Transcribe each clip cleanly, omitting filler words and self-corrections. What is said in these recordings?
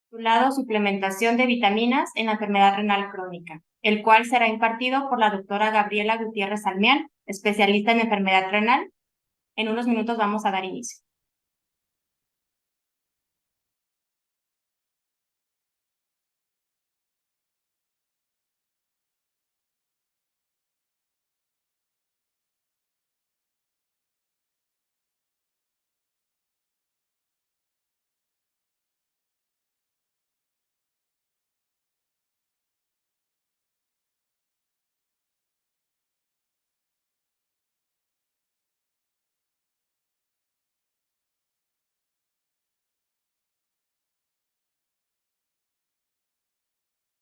titulado Suplementación de vitaminas en la enfermedad renal crónica, el cual será impartido por la doctora Gabriela Gutiérrez Salmián, especialista en enfermedad renal. En unos minutos vamos a dar inicio.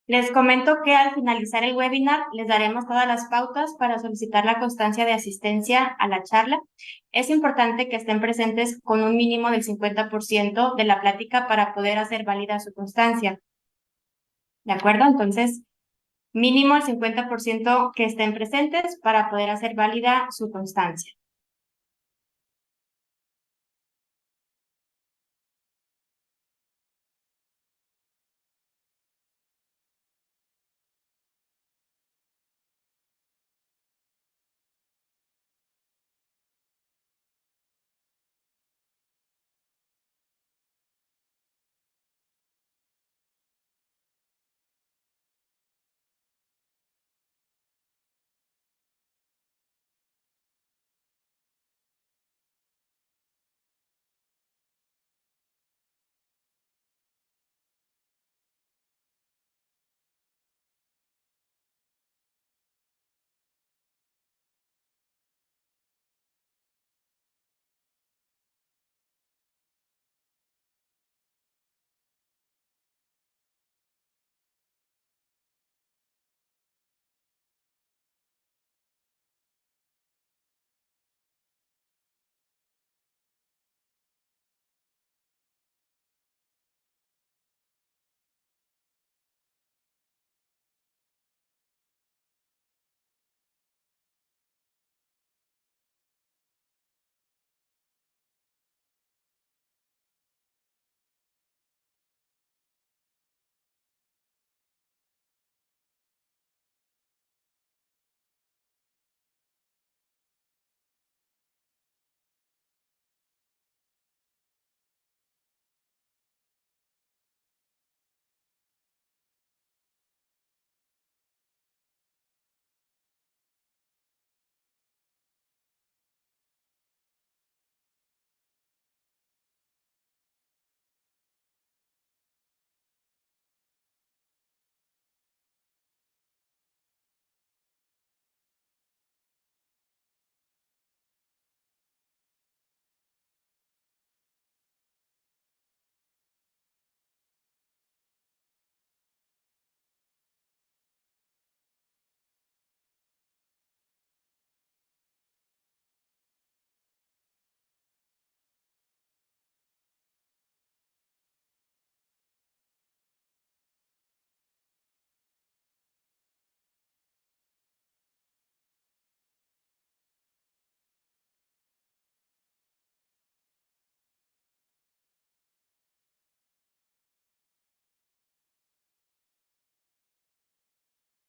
Les comento que al finalizar el webinar les daremos todas las pautas para solicitar la constancia de asistencia a la charla. Es importante que estén presentes con un mínimo del 50% de la plática para poder hacer válida su constancia. ¿De acuerdo? Entonces, mínimo el 50% que estén presentes para poder hacer válida su constancia.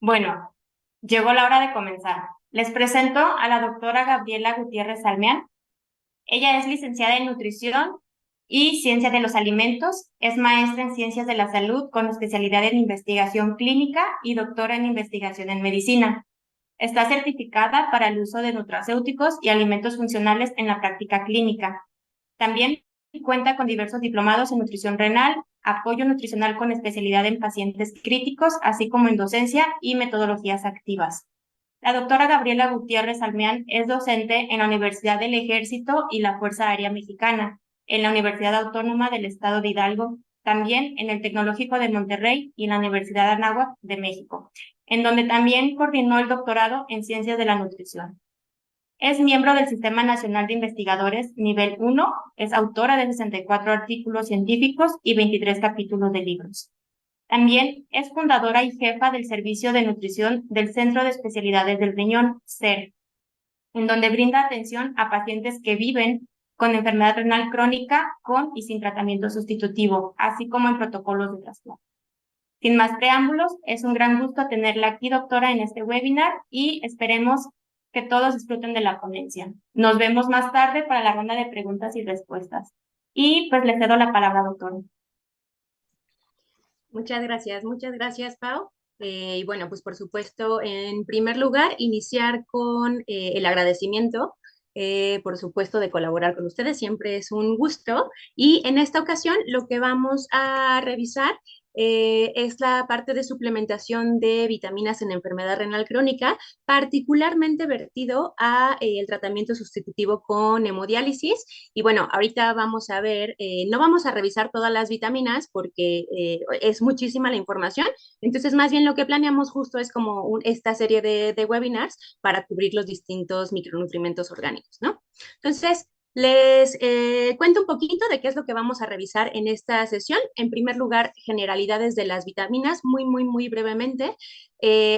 Bueno, llegó la hora de comenzar. Les presento a la doctora Gabriela Gutiérrez Salmián. Ella es licenciada en nutrición y ciencia de los alimentos, es maestra en ciencias de la salud con especialidad en investigación clínica y doctora en investigación en medicina. Está certificada para el uso de nutracéuticos y alimentos funcionales en la práctica clínica. También cuenta con diversos diplomados en nutrición renal, apoyo nutricional con especialidad en pacientes críticos, así como en docencia y metodologías activas. La doctora Gabriela Gutiérrez Salmián es docente en la Universidad del Ejército y la Fuerza Aérea Mexicana, en la Universidad Autónoma del Estado de Hidalgo, también en el Tecnológico de Monterrey y en la Universidad de Anáhuac de México, en donde también coordinó el doctorado en Ciencias de la Nutrición. Es miembro del Sistema Nacional de Investigadores Nivel 1, es autora de 64 artículos científicos y 23 capítulos de libros. También es fundadora y jefa del Servicio de Nutrición del Centro de Especialidades del Riñón, CER, en donde brinda atención a pacientes que viven con enfermedad renal crónica con y sin tratamiento sustitutivo, así como en protocolos de trasplante. Sin más preámbulos, es un gran gusto tenerla aquí, doctora, en este webinar y esperemos que todos disfruten de la ponencia. Nos vemos más tarde para la ronda de preguntas y respuestas. Y pues le cedo la palabra, doctora. Muchas gracias, Pau. Y bueno, pues por supuesto, en primer lugar, iniciar con el agradecimiento, por supuesto, de colaborar con ustedes. Siempre es un gusto. Y en esta ocasión, lo que vamos a revisar es la parte de suplementación de vitaminas en enfermedad renal crónica, particularmente vertido a el tratamiento sustitutivo con hemodiálisis. Y bueno, ahorita vamos a ver, no vamos a revisar todas las vitaminas porque es muchísima la información, entonces más bien lo que planeamos justo es como esta serie de webinars para cubrir los distintos micronutrientes orgánicos, ¿no? Entonces, les cuento un poquito de qué es lo que vamos a revisar en esta sesión. En primer lugar, generalidades de las vitaminas, muy brevemente.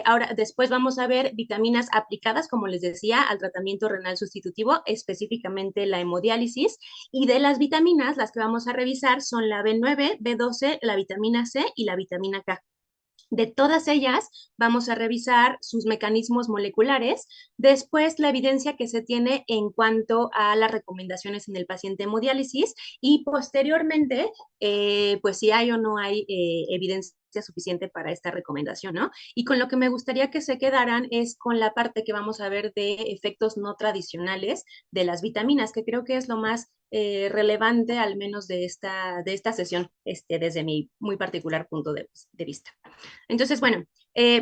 Ahora, después vamos a ver vitaminas aplicadas, como les decía, al tratamiento renal sustitutivo, específicamente la hemodiálisis. Y de las vitaminas, las que vamos a revisar son la B9, B12, la vitamina C y la vitamina K. De todas ellas, vamos a revisar sus mecanismos moleculares, después la evidencia que se tiene en cuanto a las recomendaciones en el paciente hemodiálisis y posteriormente, pues si hay o no hay evidencia suficiente para esta recomendación, ¿no? Y con lo que me gustaría que se quedaran es con la parte que vamos a ver de efectos no tradicionales de las vitaminas, que creo que es lo más relevante, al menos de esta sesión, desde mi muy particular punto de vista. Entonces, bueno,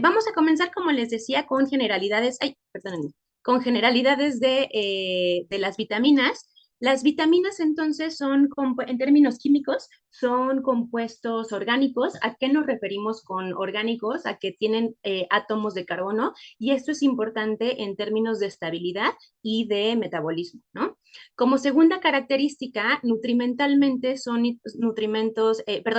vamos a comenzar, como les decía, con generalidades, perdónenme, con generalidades de las vitaminas. Las vitaminas, entonces, son, en términos químicos, son compuestos orgánicos. ¿A qué nos referimos con orgánicos? A que tienen átomos de carbono, y esto es importante en términos de estabilidad y de metabolismo, ¿no? Como segunda característica, nutrimentalmente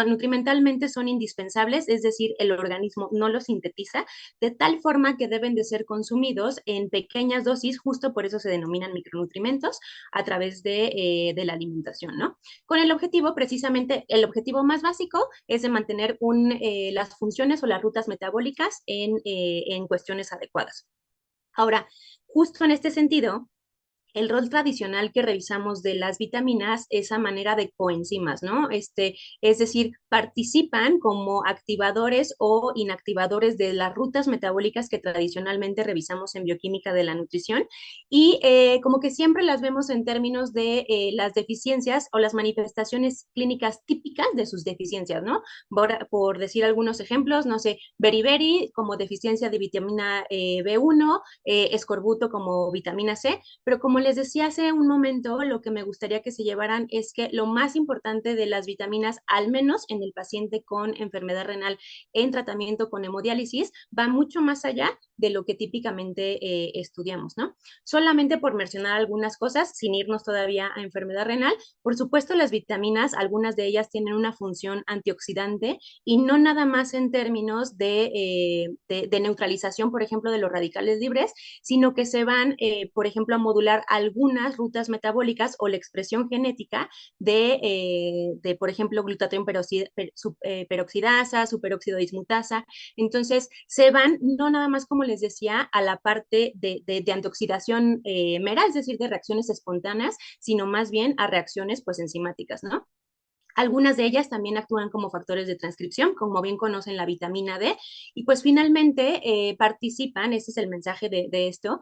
nutrimentalmente son indispensables, es decir, el organismo no los sintetiza, de tal forma que deben de ser consumidos en pequeñas dosis, justo por eso se denominan micronutrimentos, a través de la alimentación, ¿no? Con el objetivo, precisamente, el objetivo más básico es de mantener las funciones o las rutas metabólicas en cuestiones adecuadas. Ahora, justo en este sentido, el rol tradicional que revisamos de las vitaminas es a manera de coenzimas, ¿no? Es decir, participan como activadores o inactivadores de las rutas metabólicas que tradicionalmente revisamos en bioquímica de la nutrición, y como que siempre las vemos en términos de las deficiencias o las manifestaciones clínicas típicas de sus deficiencias, ¿no? Por decir algunos ejemplos, no sé, beriberi como deficiencia de vitamina B1, escorbuto como vitamina C, pero como les decía hace un momento, lo que me gustaría que se llevaran es que lo más importante de las vitaminas, al menos en el paciente con enfermedad renal en tratamiento con hemodiálisis, va mucho más allá de lo que típicamente estudiamos, ¿no? Solamente por mencionar algunas cosas, sin irnos todavía a enfermedad renal, por supuesto las vitaminas, algunas de ellas tienen una función antioxidante y no nada más en términos de neutralización, por ejemplo, de los radicales libres, sino que se van, por ejemplo, a modular algunas rutas metabólicas o la expresión genética por ejemplo, glutatión peroxidasa, superóxido dismutasa. Entonces, se van no nada más, como les decía, a la parte de antioxidación mera, es decir, de reacciones espontáneas, sino más bien a reacciones pues enzimáticas, ¿no? Algunas de ellas también actúan como factores de transcripción, como bien conocen la vitamina D, y pues finalmente participan, ese es el mensaje de esto,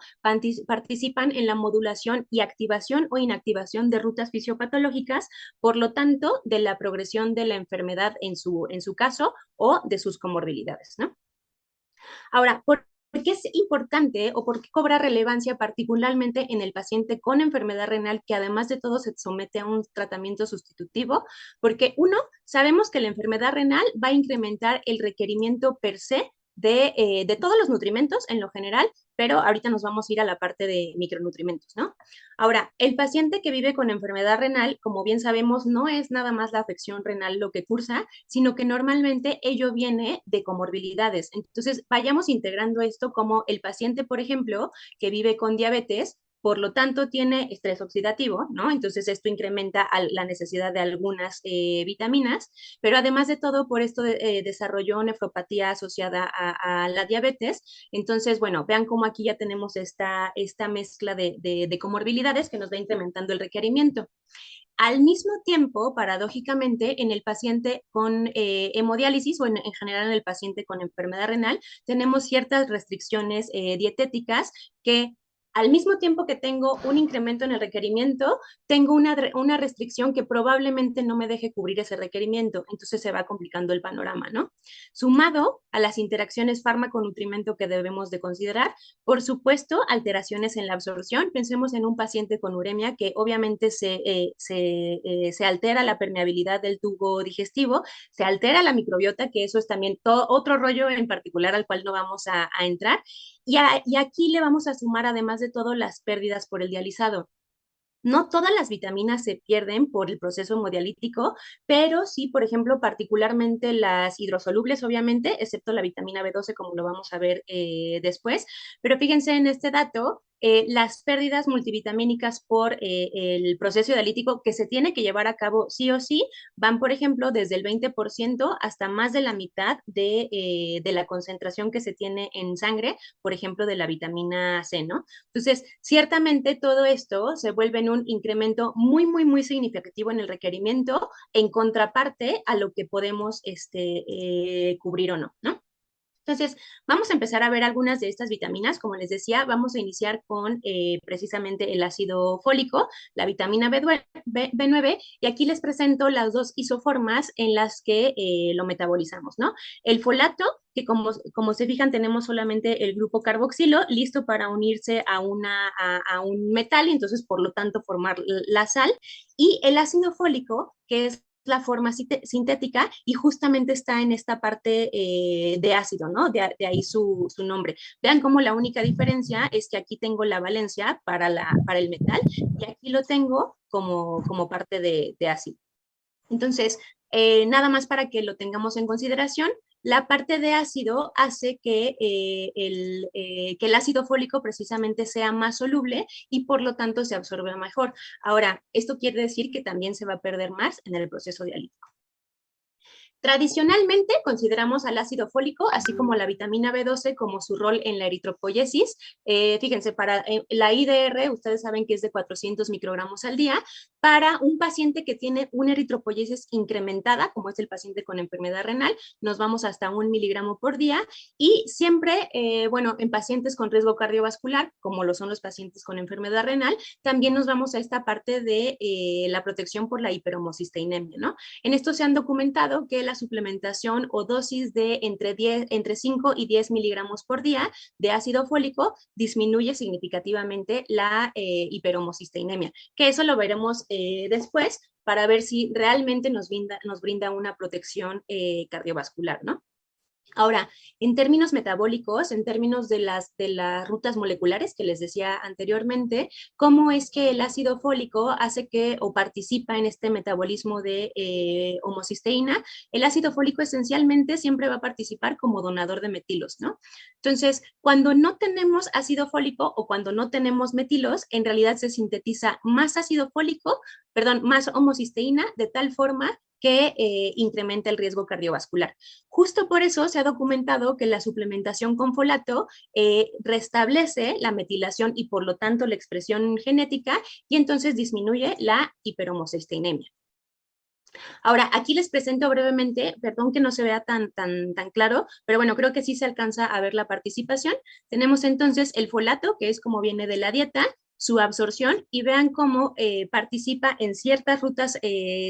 participan en la modulación y activación o inactivación de rutas fisiopatológicas, por lo tanto, de la progresión de la enfermedad en su caso o de sus comorbilidades, ¿no? Ahora, ¿por qué es importante o por qué cobra relevancia particularmente en el paciente con enfermedad renal que además de todo se somete a un tratamiento sustitutivo? Porque uno, sabemos que la enfermedad renal va a incrementar el requerimiento per se de todos los nutrimentos en lo general, pero ahorita nos vamos a ir a la parte de micronutrimentos, ¿no? Ahora, el paciente que vive con enfermedad renal, como bien sabemos, no es nada más la afección renal lo que cursa, sino que normalmente ello viene de comorbilidades. Entonces, vayamos integrando esto como el paciente, por ejemplo, que vive con diabetes, por lo tanto tiene estrés oxidativo, ¿no? Entonces esto incrementa la necesidad de algunas vitaminas, pero además de todo, por esto desarrolló nefropatía asociada a la diabetes. Entonces, bueno, vean cómo aquí ya tenemos esta mezcla de comorbilidades que nos va incrementando el requerimiento. Al mismo tiempo, paradójicamente, en el paciente con hemodiálisis o en general en el paciente con enfermedad renal, tenemos ciertas restricciones dietéticas que al mismo tiempo que tengo un incremento en el requerimiento, tengo una restricción que probablemente no me deje cubrir ese requerimiento. Entonces se va complicando el panorama, ¿no? Sumado a las interacciones fármaco-nutrimento que debemos de considerar, por supuesto, alteraciones en la absorción. Pensemos en un paciente con uremia que obviamente se altera la permeabilidad del tubo digestivo, se altera la microbiota, que eso es también todo otro rollo en particular al cual no vamos a entrar. Y aquí le vamos a sumar, además de todo, las pérdidas por el dializado. No todas las vitaminas se pierden por el proceso hemodialítico, pero sí, por ejemplo, particularmente las hidrosolubles, obviamente, excepto la vitamina B12, como lo vamos a ver después. Pero fíjense en este dato, las pérdidas multivitamínicas por el proceso dialítico que se tiene que llevar a cabo sí o sí, van, por ejemplo, desde el 20% hasta más de la mitad de la concentración que se tiene en sangre, por ejemplo, de la vitamina C, ¿no? Entonces, ciertamente todo esto se vuelve en un incremento muy, muy, muy significativo en el requerimiento en contraparte a lo que podemos cubrir o no, ¿no? Entonces, vamos a empezar a ver algunas de estas vitaminas. Como les decía, vamos a iniciar con precisamente el ácido fólico, la vitamina B9, y aquí les presento las dos isoformas en las que lo metabolizamos, ¿no? El folato, que como se fijan tenemos solamente el grupo carboxilo listo para unirse a un metal y entonces por lo tanto formar la sal, y el ácido fólico, que es la forma sintética y justamente está en esta parte de ácido, ¿no? De ahí su nombre. Vean cómo la única diferencia es que aquí tengo la valencia para el metal y aquí lo tengo como parte de ácido. Entonces, nada más para que lo tengamos en consideración, la parte de ácido hace que el ácido fólico precisamente sea más soluble y por lo tanto se absorbe mejor. Ahora, esto quiere decir que también se va a perder más en el proceso dialítico. Tradicionalmente consideramos al ácido fólico, así como la vitamina B12, como su rol en la eritropoyesis. Fíjense, para la IDR, ustedes saben que es de 400 microgramos al día. Para un paciente que tiene una eritropoyesis incrementada, como es el paciente con enfermedad renal, nos vamos hasta 1 miligramo por día. Y siempre, bueno, en pacientes con riesgo cardiovascular, como lo son los pacientes con enfermedad renal, también nos vamos a esta parte de la protección por la hiperhomocisteinemia, ¿no? En esto se han documentado que la suplementación o dosis de entre 5 y 10 miligramos por día de ácido fólico disminuye significativamente la hiperhomocisteinemia, que eso lo veremos después para ver si realmente nos brinda una protección cardiovascular, ¿no? Ahora, en términos metabólicos, en términos de las rutas moleculares que les decía anteriormente, ¿cómo es que el ácido fólico hace que o participa en este metabolismo de homocisteína? El ácido fólico esencialmente siempre va a participar como donador de metilos, ¿no? Entonces, cuando no tenemos ácido fólico o cuando no tenemos metilos, en realidad se sintetiza más ácido fólico, perdón, más homocisteína, de tal forma que incrementa el riesgo cardiovascular. Justo por eso se ha documentado que la suplementación con folato restablece la metilación y por lo tanto la expresión genética y entonces disminuye la hiperhomocisteinemia. Ahora, aquí les presento brevemente, perdón que no se vea tan claro, pero bueno, creo que sí se alcanza a ver la participación. Tenemos entonces el folato, que es como viene de la dieta, su absorción y vean cómo participa en ciertas rutas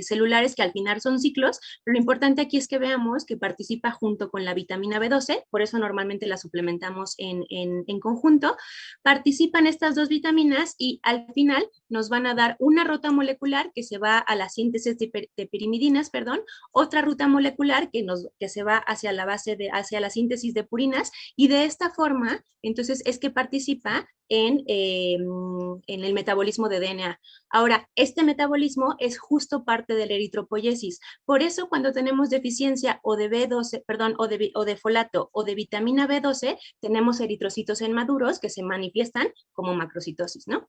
celulares que al final son ciclos, pero lo importante aquí es que veamos que participa junto con la vitamina B12, por eso normalmente la suplementamos en conjunto, participan estas dos vitaminas y al final nos van a dar una ruta molecular que se va a la síntesis de pirimidinas, perdón, otra ruta molecular que se va hacia hacia la síntesis de purinas y de esta forma, entonces es que participa en el metabolismo de DNA. Ahora, este metabolismo es justo parte de la eritropoyesis. Por eso, cuando tenemos deficiencia o de B12, perdón, o de folato o de vitamina B12, tenemos eritrocitos inmaduros que se manifiestan como macrocitosis, ¿no?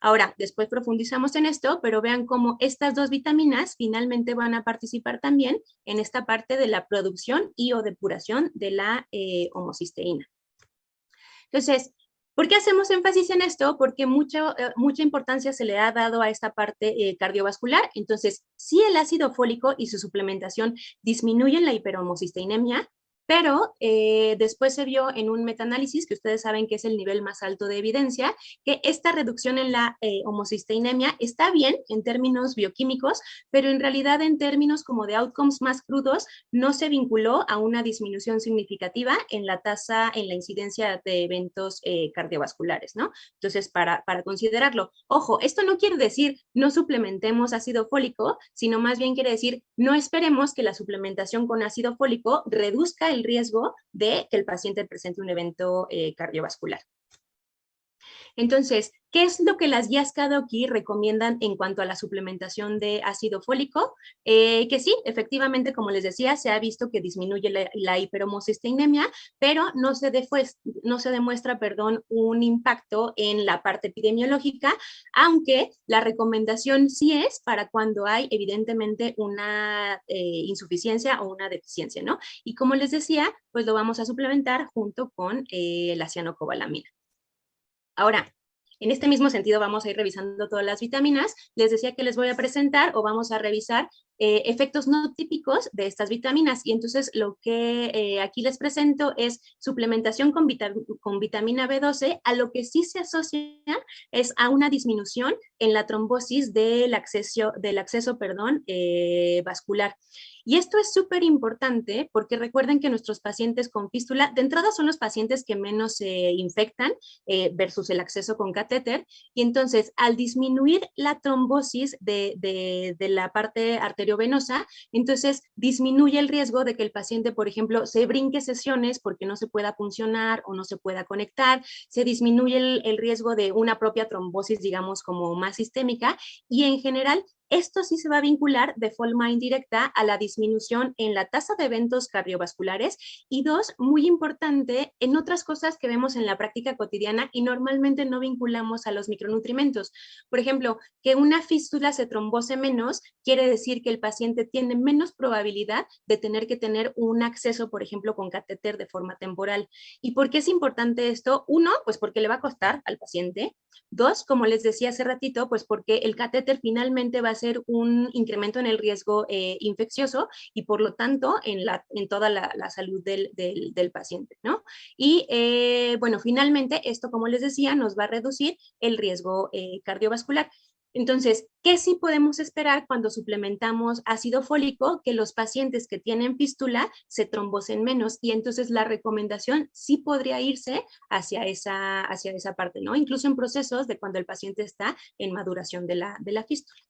Ahora, después profundizamos en esto, pero vean cómo estas dos vitaminas finalmente van a participar también en esta parte de la producción y o depuración de la homocisteína. Entonces, ¿por qué hacemos énfasis en esto? Porque mucha importancia se le ha dado a esta parte cardiovascular. Entonces, sí, el ácido fólico y su suplementación disminuyen la hiperhomocisteinemia, pero después se vio en un metaanálisis, que ustedes saben que es el nivel más alto de evidencia, que esta reducción en la homocisteinemia está bien en términos bioquímicos, pero en realidad en términos como de outcomes más crudos, no se vinculó a una disminución significativa en la tasa, en la incidencia de eventos cardiovasculares, ¿no? Entonces, para considerarlo, ojo, esto no quiere decir no suplementemos ácido fólico, sino más bien quiere decir no esperemos que la suplementación con ácido fólico reduzca el riesgo de que el paciente presente un evento cardiovascular. Entonces, ¿qué es lo que las guías Kadoki recomiendan en cuanto a la suplementación de ácido fólico? Que sí, efectivamente, como les decía, se ha visto que disminuye la hiperhomocisteinemia, pero no se demuestra, un impacto en la parte epidemiológica, aunque la recomendación sí es para cuando hay evidentemente una insuficiencia o una deficiencia, ¿no? Y como les decía, pues lo vamos a suplementar junto con la cianocobalamina. Ahora, en este mismo sentido vamos a ir revisando todas las vitaminas. Les decía que les voy a presentar o vamos a revisar efectos no típicos de estas vitaminas. Y entonces lo que aquí les presento es suplementación con vitamina B12. A lo que sí se asocia es a una disminución en la trombosis del acceso vascular. Y esto es súper importante porque recuerden que nuestros pacientes con fístula, de entrada son los pacientes que menos se infectan versus el acceso con catéter. Y entonces, al disminuir la trombosis de la parte arteriovenosa, entonces disminuye el riesgo de que el paciente, por ejemplo, se brinque sesiones porque no se pueda funcionar o no se pueda conectar, se disminuye el riesgo de una propia trombosis, digamos, como más sistémica, y en general esto sí se va a vincular de forma indirecta a la disminución en la tasa de eventos cardiovasculares y dos, muy importante, en otras cosas que vemos en la práctica cotidiana y normalmente no vinculamos a los micronutrimentos. Por ejemplo, que una fístula se trombose menos quiere decir que el paciente tiene menos probabilidad de tener que tener un acceso, por ejemplo, con catéter de forma temporal. ¿Y por qué es importante esto? Uno, pues porque le va a costar al paciente. Dos, como les decía hace ratito, pues porque el catéter finalmente va a ser un incremento en el riesgo infeccioso y por lo tanto en toda la salud del paciente, ¿no? Y bueno, finalmente esto, como les decía, nos va a reducir el riesgo cardiovascular. Entonces, ¿qué sí podemos esperar cuando suplementamos ácido fólico? Que los pacientes que tienen fístula se trombosen menos y entonces la recomendación sí podría irse hacia esa parte, ¿no? Incluso en procesos de cuando el paciente está en maduración de la fístula.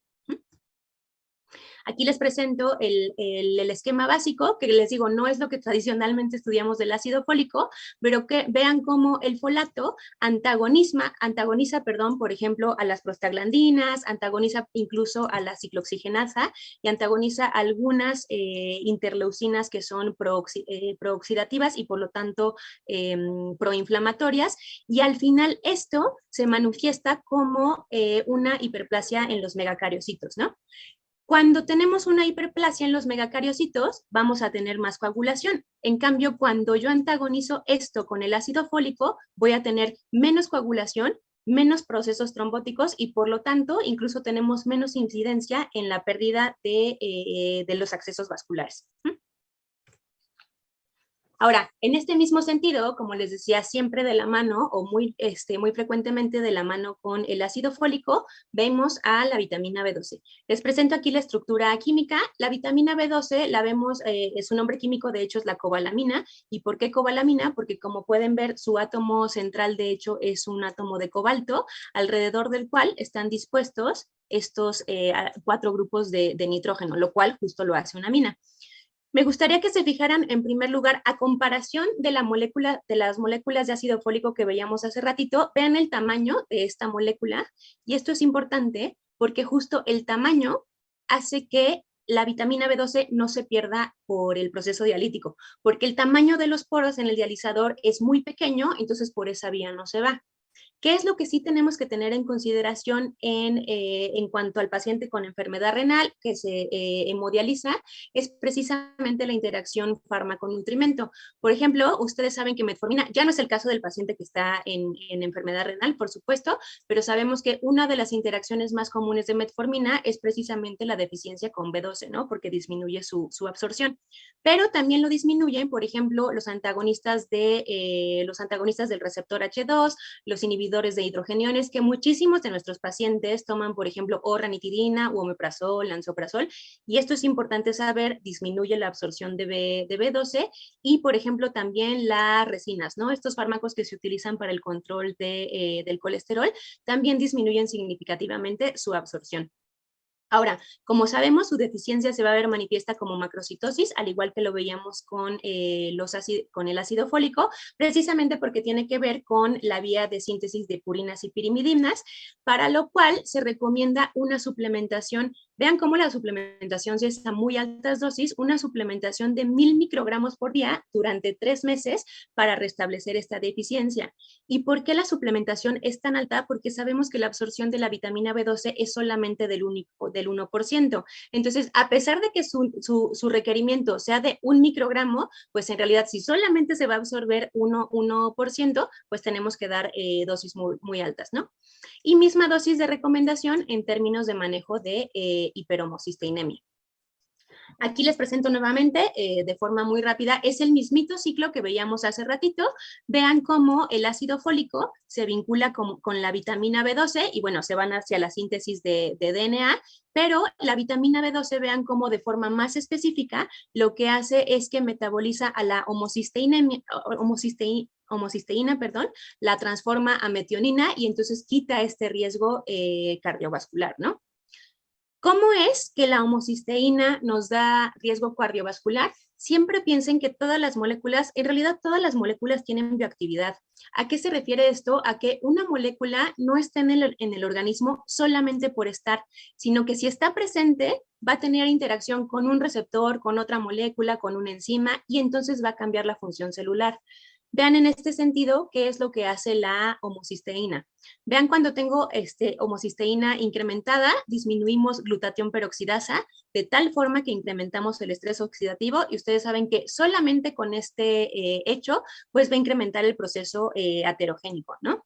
Aquí les presento el esquema básico, que les digo, no es lo que tradicionalmente estudiamos del ácido fólico, pero que vean cómo el folato antagoniza, por ejemplo, a las prostaglandinas, antagoniza incluso a la ciclooxigenasa y antagoniza algunas interleucinas que son prooxidativas y por lo tanto proinflamatorias. Y al final esto se manifiesta como una hiperplasia en los megacariocitos, ¿no? Cuando tenemos una hiperplasia en los megacariocitos, vamos a tener más coagulación. En cambio, cuando yo antagonizo esto con el ácido fólico, voy a tener menos coagulación, menos procesos trombóticos y por lo tanto, incluso tenemos menos incidencia en la pérdida de los accesos vasculares. Ahora, en este mismo sentido, como les decía, siempre de la mano o muy frecuentemente de la mano con el ácido fólico, vemos a la vitamina B12. Les presento aquí la estructura química. La vitamina B12 la vemos, su nombre químico de hecho es la cobalamina. ¿Y por qué cobalamina? Porque como pueden ver, su átomo central de hecho es un átomo de cobalto, alrededor del cual están dispuestos estos 4 grupos de nitrógeno, lo cual justo lo hace una amina. Me gustaría que se fijaran en primer lugar a comparación de las moléculas de ácido fólico que veíamos hace ratito, vean el tamaño de esta molécula y esto es importante porque justo el tamaño hace que la vitamina B12 no se pierda por el proceso dialítico, porque el tamaño de los poros en el dializador es muy pequeño, entonces por esa vía no se va. ¿Qué es lo que sí tenemos que tener en consideración en cuanto al paciente con enfermedad renal que se hemodializa? Es precisamente la interacción fármaco-nutrimento. Por ejemplo, ustedes saben que metformina, ya no es el caso del paciente que está en enfermedad renal, por supuesto, pero sabemos que una de las interacciones más comunes de metformina es precisamente la deficiencia con B12, ¿no? Porque disminuye su absorción. Pero también lo disminuyen, por ejemplo, los antagonistas del receptor H2, los inhibidores de hidrogeniones, que muchísimos de nuestros pacientes toman, por ejemplo, o ranitidina, o omeprazol, lansoprazol, y esto es importante saber, disminuye la absorción de B12, y, por ejemplo, también las resinas, ¿no? Estos fármacos que se utilizan para el control del colesterol, también disminuyen significativamente su absorción. Ahora, como sabemos, su deficiencia se va a ver manifiesta como macrocitosis, al igual que lo veíamos con el ácido fólico, precisamente porque tiene que ver con la vía de síntesis de purinas y pirimidinas, para lo cual se recomienda una suplementación. Vean cómo la suplementación, si es a muy altas dosis, una suplementación de 1000 microgramos por día durante 3 meses para restablecer esta deficiencia. ¿Y por qué la suplementación es tan alta? Porque sabemos que la absorción de la vitamina B12 es solamente del 1%. Entonces, a pesar de que su requerimiento sea de 1 microgramo, pues en realidad si solamente se va a absorber 1%, pues tenemos que dar dosis muy altas, ¿no? Y misma dosis de recomendación en términos de manejo de hiperhomocisteinemia. Aquí les presento nuevamente de forma muy rápida, es el mismito ciclo que veíamos hace ratito. Vean cómo el ácido fólico se vincula con la vitamina B12 y bueno, se van hacia la síntesis de DNA, pero la vitamina B12, vean cómo de forma más específica lo que hace es que metaboliza a la homocisteína, perdón, la transforma a metionina y entonces quita este riesgo cardiovascular, ¿no? ¿Cómo es que la homocisteína nos da riesgo cardiovascular? Siempre piensen que todas las moléculas, en realidad todas las moléculas tienen bioactividad. ¿A qué se refiere esto? A que una molécula no está en el organismo solamente por estar, sino que si está presente va a tener interacción con un receptor, con otra molécula, con una enzima y entonces va a cambiar la función celular. Vean en este sentido qué es lo que hace la homocisteína. Vean cuando tengo homocisteína incrementada, disminuimos glutatión peroxidasa de tal forma que incrementamos el estrés oxidativo y ustedes saben que solamente con este hecho pues va a incrementar el proceso aterogénico, ¿no?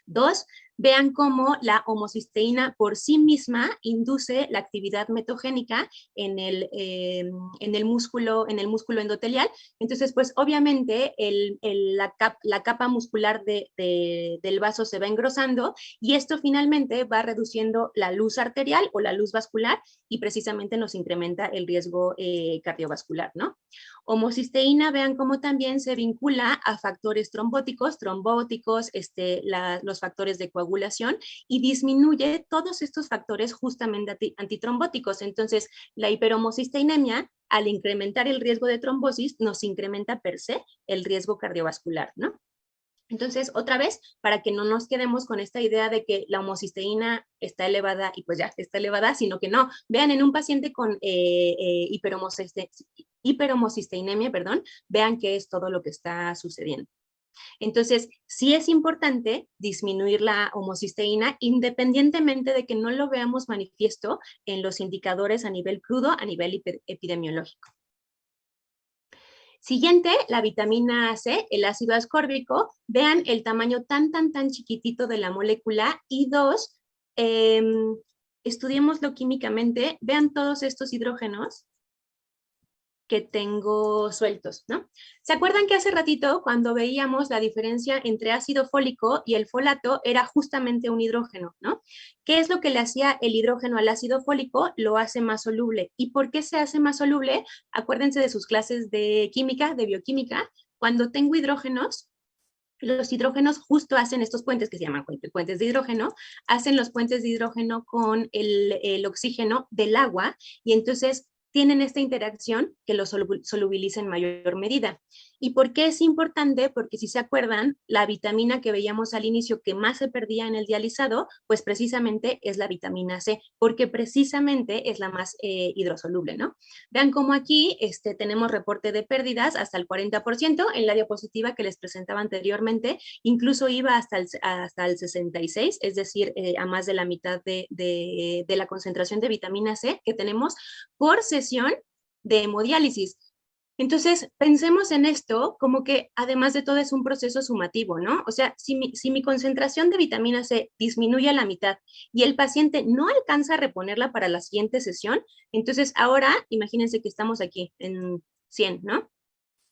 2, vean cómo la homocisteína por sí misma induce la actividad metogénica en el músculo endotelial. Entonces, pues obviamente la capa muscular del vaso se va engrosando y esto finalmente va reduciendo la luz arterial o la luz vascular y precisamente nos incrementa el riesgo cardiovascular, ¿no? Homocisteína, vean cómo también se vincula a factores trombóticos, los factores de coagulación y disminuye todos estos factores justamente antitrombóticos. Entonces, la hiperhomocisteinemia, al incrementar el riesgo de trombosis, nos incrementa per se el riesgo cardiovascular, ¿no? Entonces, otra vez, para que no nos quedemos con esta idea de que la homocisteína está elevada y pues ya está elevada, sino que no. Vean, en un paciente con hiperhomocisteinemia, perdón, vean qué es todo lo que está sucediendo. Entonces, sí es importante disminuir la homocisteína independientemente de que no lo veamos manifiesto en los indicadores a nivel crudo, a nivel epidemiológico. Siguiente, la vitamina C, el ácido ascórbico. Vean el tamaño tan chiquitito de la molécula. Y 2, estudiémoslo químicamente. Vean todos estos hidrógenos que tengo sueltos, ¿no? ¿Se acuerdan que hace ratito cuando veíamos la diferencia entre ácido fólico y el folato era justamente un hidrógeno, ¿no? ¿Qué es lo que le hacía el hidrógeno al ácido fólico? Lo hace más soluble. ¿Y por qué se hace más soluble? Acuérdense de sus clases de química, de bioquímica. Cuando tengo hidrógenos, los hidrógenos justo hacen estos puentes que se llaman puentes de hidrógeno, hacen los puentes de hidrógeno con el oxígeno del agua y entonces tienen esta interacción que lo solubiliza en mayor medida. ¿Y por qué es importante? Porque si se acuerdan, la vitamina que veíamos al inicio que más se perdía en el dializado, pues precisamente es la vitamina C, porque precisamente es la más hidrosoluble, ¿no? Vean cómo aquí tenemos reporte de pérdidas hasta el 40%, en la diapositiva que les presentaba anteriormente, incluso iba hasta el 66, es decir, a más de la mitad de la concentración de vitamina C que tenemos por sesión de hemodiálisis. Entonces, pensemos en esto como que además de todo es un proceso sumativo, ¿no? O sea, si mi concentración de vitamina C disminuye a la mitad y el paciente no alcanza a reponerla para la siguiente sesión, entonces ahora imagínense que estamos aquí en 100, ¿no?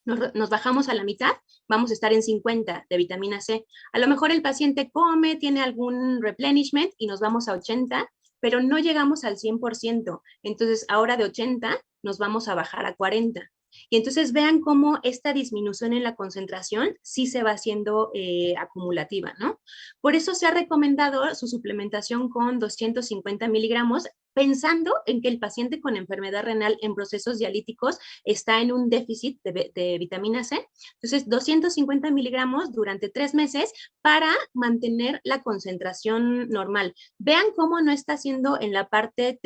Nos bajamos a la mitad, vamos a estar en 50 de vitamina C. A lo mejor el paciente come, tiene algún replenishment y nos vamos a 80, pero no llegamos al 100%. Entonces, ahora de 80 nos vamos a bajar a 40. Y entonces vean cómo esta disminución en la concentración sí se va haciendo acumulativa, ¿no? Por eso se ha recomendado su suplementación con 250 miligramos, pensando en que el paciente con enfermedad renal en procesos dialíticos está en un déficit de vitamina C. Entonces, 250 miligramos durante 3 meses para mantener la concentración normal. Vean cómo no está haciendo en la parte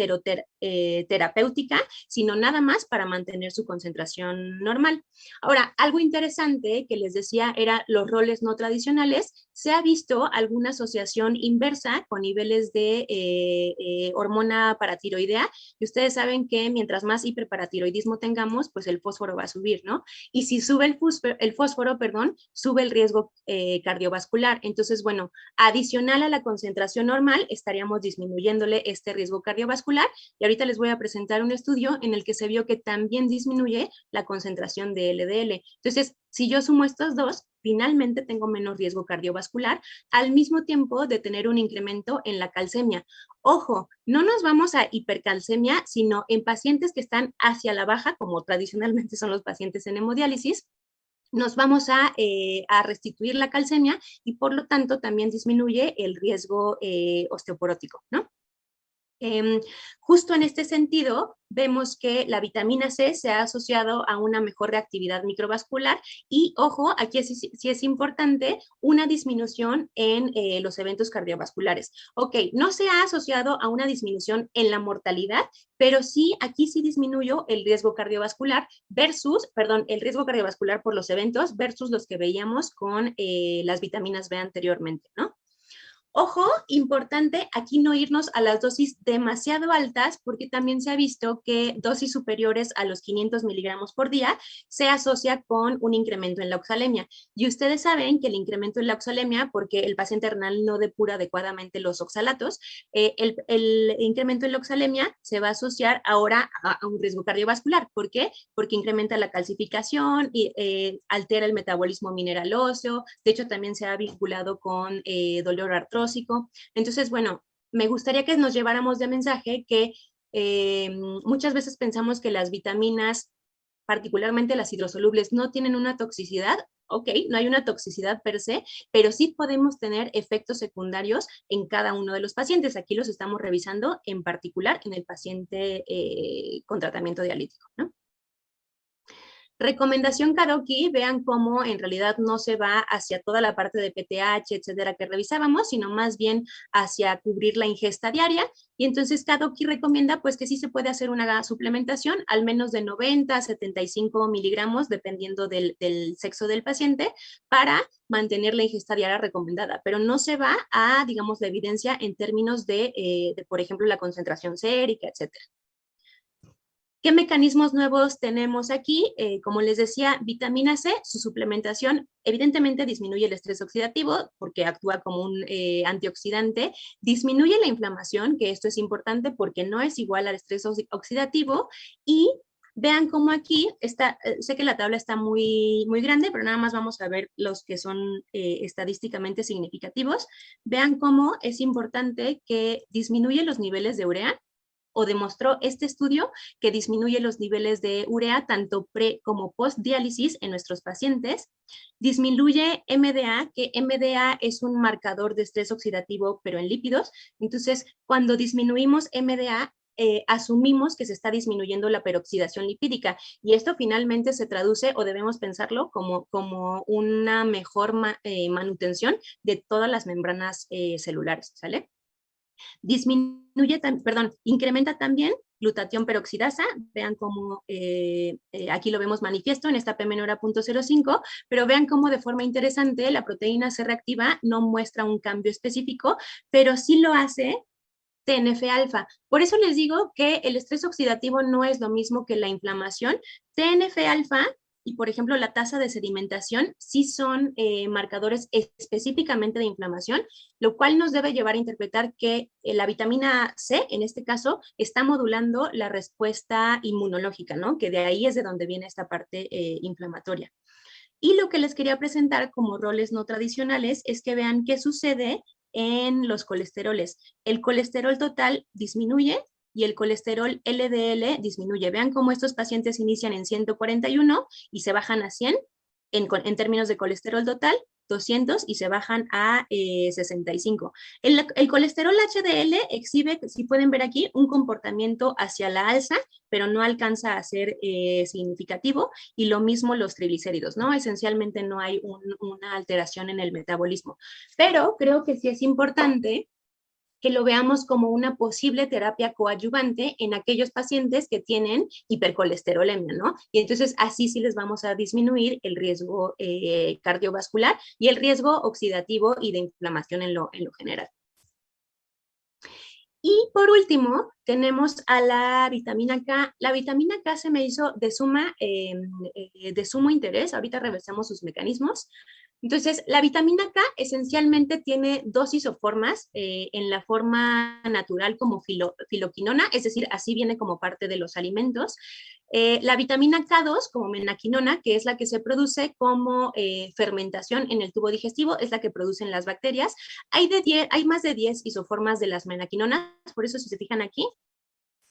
terapéutica, sino nada más para mantener su concentración normal. Ahora, algo interesante que les decía era los roles no tradicionales. Se ha visto alguna asociación inversa con niveles de hormona paratiroidea, y ustedes saben que mientras más hiperparatiroidismo tengamos, pues el fósforo va a subir, ¿no? Y si sube el fósforo, perdón, sube el riesgo cardiovascular. Entonces, bueno, adicional a la concentración normal, estaríamos disminuyéndole este riesgo cardiovascular, y ahorita les voy a presentar un estudio en el que se vio que también disminuye la concentración de LDL. Entonces, si yo sumo estos dos, finalmente tengo menos riesgo cardiovascular, al mismo tiempo de tener un incremento en la calcemia. Ojo, no nos vamos a hipercalcemia, sino en pacientes que están hacia la baja, como tradicionalmente son los pacientes en hemodiálisis, nos vamos a restituir la calcemia y por lo tanto también disminuye el riesgo osteoporótico, ¿no? Justo en este sentido, vemos que la vitamina C se ha asociado a una mejor reactividad microvascular y, ojo, aquí sí es importante una disminución en los eventos cardiovasculares. Ok, no se ha asociado a una disminución en la mortalidad, pero sí, aquí sí disminuyó el riesgo cardiovascular el riesgo cardiovascular por los eventos versus los que veíamos con las vitaminas B anteriormente, ¿no? Ojo, importante aquí no irnos a las dosis demasiado altas, porque también se ha visto que dosis superiores a los 500 miligramos por día se asocia con un incremento en la oxalemia. Y ustedes saben que el incremento en la oxalemia, porque el paciente renal no depura adecuadamente los oxalatos, el incremento en la oxalemia se va a asociar ahora a un riesgo cardiovascular. ¿Por qué? Porque incrementa la calcificación y altera el metabolismo mineral óseo. De hecho, también se ha vinculado con dolor artrósico. Entonces, bueno, me gustaría que nos lleváramos de mensaje que muchas veces pensamos que las vitaminas, particularmente las hidrosolubles, no tienen una toxicidad. Ok, no hay una toxicidad per se, pero sí podemos tener efectos secundarios en cada uno de los pacientes. Aquí los estamos revisando en particular en el paciente con tratamiento dialítico, ¿no? Recomendación Kadoki, vean cómo en realidad no se va hacia toda la parte de PTH, etcétera, que revisábamos, sino más bien hacia cubrir la ingesta diaria. Y entonces Kadoki recomienda pues que sí se puede hacer una suplementación al menos de 90 a 75 miligramos, dependiendo del sexo del paciente, para mantener la ingesta diaria recomendada, pero no se va a, digamos, la evidencia en términos de por ejemplo, la concentración sérica, etcétera. ¿Qué mecanismos nuevos tenemos aquí? Como les decía, vitamina C, su suplementación evidentemente disminuye el estrés oxidativo porque actúa como un antioxidante, disminuye la inflamación, que esto es importante porque no es igual al estrés oxidativo, y vean cómo aquí está, sé que la tabla está muy, muy grande, pero nada más vamos a ver los que son estadísticamente significativos. Vean cómo es importante que disminuye los niveles de urea, o demostró este estudio que disminuye los niveles de urea tanto pre como post diálisis en nuestros pacientes, disminuye MDA, que MDA es un marcador de estrés oxidativo pero en lípidos. Entonces, cuando disminuimos MDA, asumimos que se está disminuyendo la peroxidación lipídica y esto finalmente se traduce o debemos pensarlo como una mejor manutención de todas las membranas celulares, ¿sale? Incrementa también glutatión peroxidasa, vean cómo aquí lo vemos manifiesto en esta P menor a 0.05, pero vean cómo de forma interesante la proteína C reactiva no muestra un cambio específico, pero sí lo hace TNF-alfa. Por eso les digo que el estrés oxidativo no es lo mismo que la inflamación. TNF-alfa y, por ejemplo, la tasa de sedimentación sí son marcadores específicamente de inflamación, lo cual nos debe llevar a interpretar que la vitamina C, en este caso, está modulando la respuesta inmunológica, ¿no? Que de ahí es de donde viene esta parte inflamatoria. Y lo que les quería presentar como roles no tradicionales es que vean qué sucede en los colesteroles. El colesterol total disminuye y el colesterol LDL disminuye. Vean cómo estos pacientes inician en 141 y se bajan a 100 en términos de colesterol total, 200 y se bajan a 65. El colesterol HDL exhibe, si pueden ver aquí, un comportamiento hacia la alza, pero no alcanza a ser significativo, y lo mismo los triglicéridos, ¿no? Esencialmente no hay una alteración en el metabolismo. Pero creo que sí es importante que lo veamos como una posible terapia coadyuvante en aquellos pacientes que tienen hipercolesterolemia, ¿no? Y entonces así sí les vamos a disminuir el riesgo cardiovascular y el riesgo oxidativo y de inflamación en lo general. Y por último, tenemos a la vitamina K. La vitamina K se me hizo de sumo interés. Ahorita revisamos sus mecanismos. Entonces, la vitamina K esencialmente tiene dos isoformas en la forma natural como filoquinona, es decir, así viene como parte de los alimentos. La vitamina K2 como menaquinona, que es la que se produce como fermentación en el tubo digestivo, es la que producen las bacterias. Hay más de 10 isoformas de las menaquinonas, por eso si se fijan aquí,